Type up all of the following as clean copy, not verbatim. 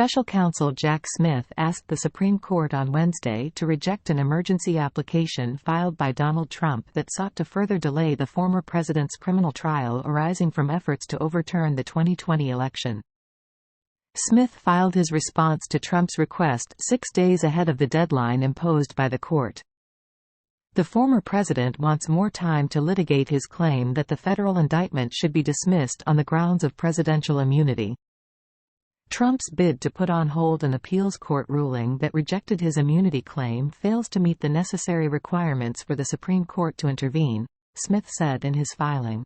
Special counsel Jack Smith asked the Supreme Court on Wednesday to reject an emergency application filed by Donald Trump that sought to further delay the former president's criminal trial arising from efforts to overturn the 2020 election. Smith filed his response to Trump's request 6 days ahead of the deadline imposed by the court. The former president wants more time to litigate his claim that the federal indictment should be dismissed on the grounds of presidential immunity. Trump's bid to put on hold an appeals court ruling that rejected his immunity claim fails to meet the necessary requirements for the Supreme Court to intervene, Smith said in his filing.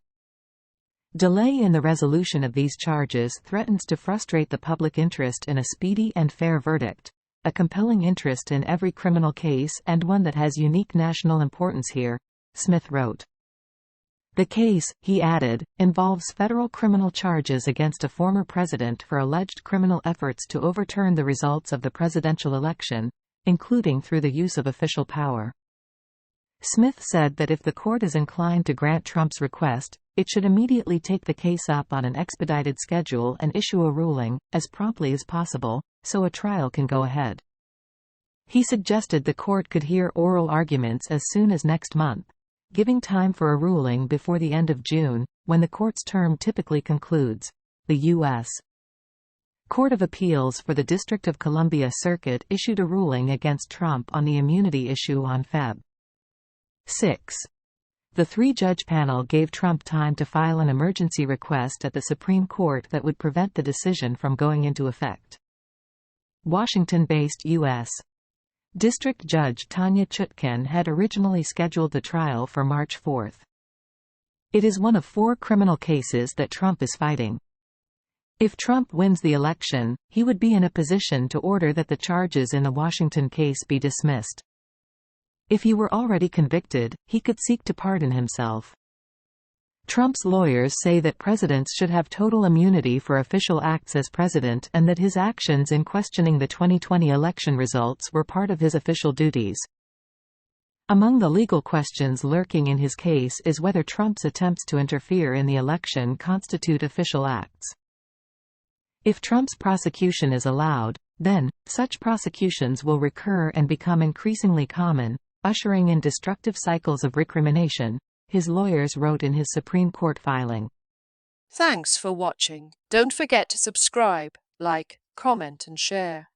Delay in the resolution of these charges threatens to frustrate the public interest in a speedy and fair verdict, a compelling interest in every criminal case and one that has unique national importance here, Smith wrote. The case, he added, involves federal criminal charges against a former president for alleged criminal efforts to overturn the results of the presidential election, including through the use of official power. Smith said that if the court is inclined to grant Trump's request, it should immediately take the case up on an expedited schedule and issue a ruling, as promptly as possible, so a trial can go ahead. He suggested the court could hear oral arguments as soon as next month, giving time for a ruling before the end of June, when the court's term typically concludes. The U.S. Court of Appeals for the District of Columbia Circuit issued a ruling against Trump on the immunity issue on Feb. 6. The three-judge panel gave Trump time to file an emergency request at the Supreme Court that would prevent the decision from going into effect. Washington-based U.S. District Judge Tanya Chutkan had originally scheduled the trial for March 4. It is one of 4 criminal cases that Trump is fighting. If Trump wins the election, he would be in a position to order that the charges in the Washington case be dismissed. If he were already convicted, he could seek to pardon himself. Trump's lawyers say that presidents should have total immunity for official acts as president and that his actions in questioning the 2020 election results were part of his official duties. Among the legal questions lurking in his case is whether Trump's attempts to interfere in the election constitute official acts. If Trump's prosecution is allowed, then, such prosecutions will recur and become increasingly common, ushering in destructive cycles of recrimination, his lawyers wrote in his Supreme Court filing. Thanks for watching. Don't forget to subscribe, like, comment and share.